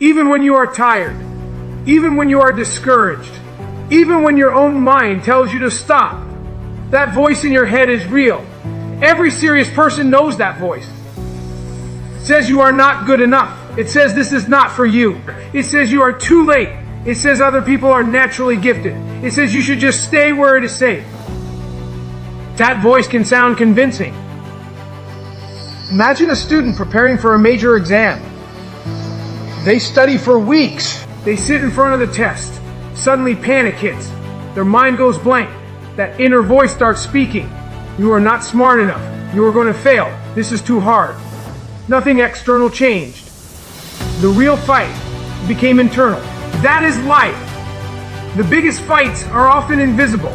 Even when you are tired, even when you are discouraged, even when your own mind tells you to stop, that voice in your head is real. Every serious person knows that voice. It says you are not good enough. It says this is not for you. It says you are too late. It says other people are naturally gifted. It says you should just stay where it is safe. That voice can sound convincing. Imagine a student preparing for a major exam. They study for weeks. They sit in front of the test. Suddenly panic hits. Their mind goes blank. That inner voice starts speaking. You are not smart enough. You are going to fail. This is too hard. Nothing external changed. The real fight became internal. That is life. The biggest fights are often invisible.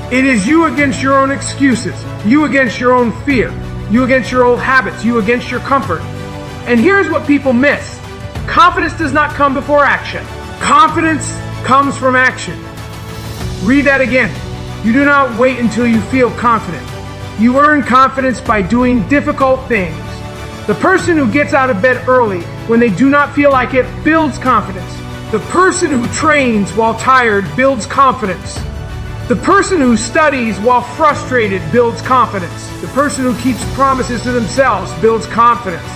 It is you against your own excuses. You against your own fear. You against your old habits. You against your comfort. And here's what people miss. Confidence does not come before action. Confidence comes from action. Read that again. You do not wait until you feel confident. You earn confidence by doing difficult things. The person who gets out of bed early when they do not feel like it builds confidence. The person who trains while tired builds confidence. The person who studies while frustrated builds confidence. The person who keeps promises to themselves builds confidence.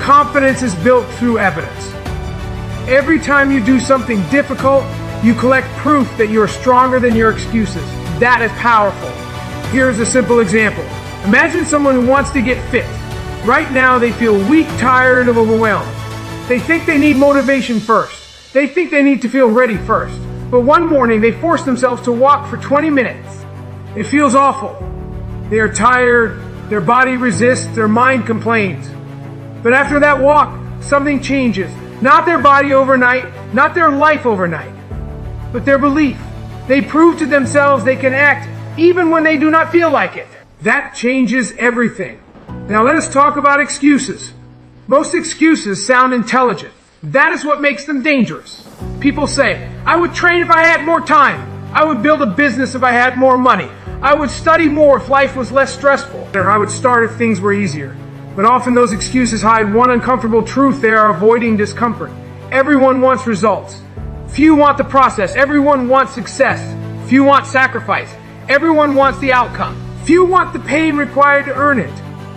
Confidence is built through evidence. Every time you do something difficult, you collect proof that you are stronger than your excuses. That is powerful. Here's a simple example. Imagine someone who wants to get fit. Right now they feel weak, tired, and overwhelmed. They think they need motivation first. They think they need to feel ready first. But one morning they force themselves to walk for 20 minutes. It feels awful. They are tired, their body resists, their mind complains. But after that walk, something changes. Not their body overnight, not their life overnight, but their belief. They prove to themselves they can act even when they do not feel like it. That changes everything. Now let us talk about excuses. Most excuses sound intelligent. That is what makes them dangerous. People say, I would train if I had more time. I would build a business if I had more money. I would study more if life was less stressful. Or I would start if things were easier. But often those excuses hide one uncomfortable truth. They are avoiding discomfort. Everyone wants results. Few want the process. Everyone wants success. Few want sacrifice. Everyone wants the outcome. Few want the pain required to earn it.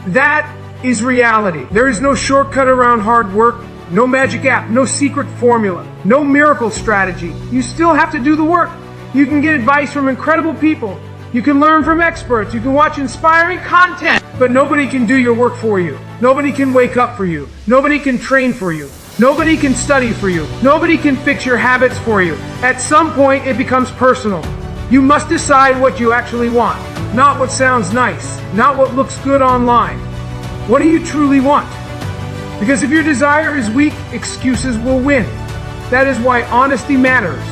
That is reality. There is no shortcut around hard work, no magic app, no secret formula, no miracle strategy. You still have to do the work. You can get advice from incredible people. You can learn from experts. You can watch inspiring content. But nobody can do your work for you. Nobody can wake up for you. Nobody can train for you. Nobody can study for you. Nobody can fix your habits for you. At some point, it becomes personal. You must decide what you actually want, not what sounds nice, not what looks good online. What do you truly want? Because if your desire is weak, excuses will win. That is why honesty matters.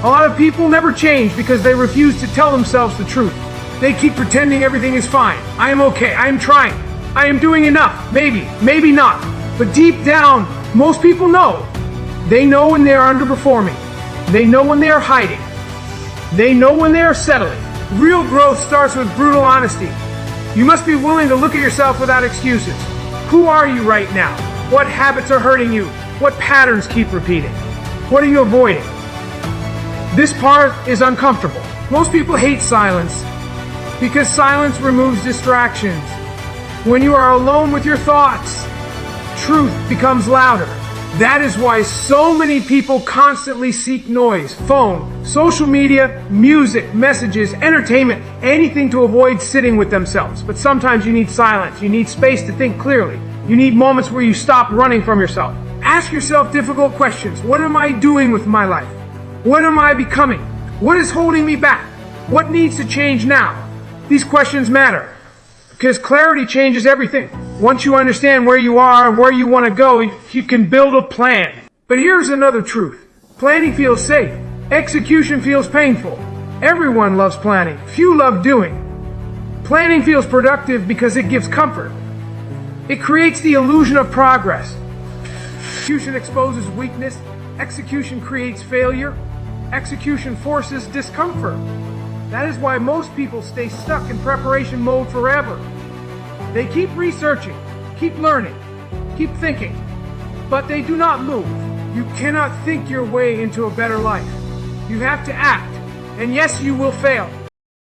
A lot of people never change because they refuse to tell themselves the truth. They keep pretending everything is fine. I am okay. I am trying. I am doing enough. Maybe, maybe not. But deep down, most people know. They know when they are underperforming. They know when they are hiding. They know when they are settling. Real growth starts with brutal honesty. You must be willing to look at yourself without excuses. Who are you right now? What habits are hurting you? What patterns keep repeating? What are you avoiding? This part is uncomfortable. Most people hate silence because silence removes distractions. When you are alone with your thoughts, truth becomes louder. That is why so many people constantly seek noise, phone, social media, music, messages, entertainment, anything to avoid sitting with themselves. But sometimes you need silence. You need space to think clearly. You need moments where you stop running from yourself. Ask yourself difficult questions. What am I doing with my life? What am I becoming? What is holding me back? What needs to change now? These questions matter because clarity changes everything. Once you understand where you are and where you want to go, you can build a plan. But here's another truth. Planning feels safe. Execution feels painful. Everyone loves planning. Few love doing. Planning feels productive because it gives comfort. It creates the illusion of progress. Execution exposes weakness. Execution creates failure. Execution forces discomfort. That is why most people stay stuck in preparation mode forever. They keep researching, keep learning, keep thinking, but they do not move. You cannot think your way into a better life. You have to act. And yes, you will fail.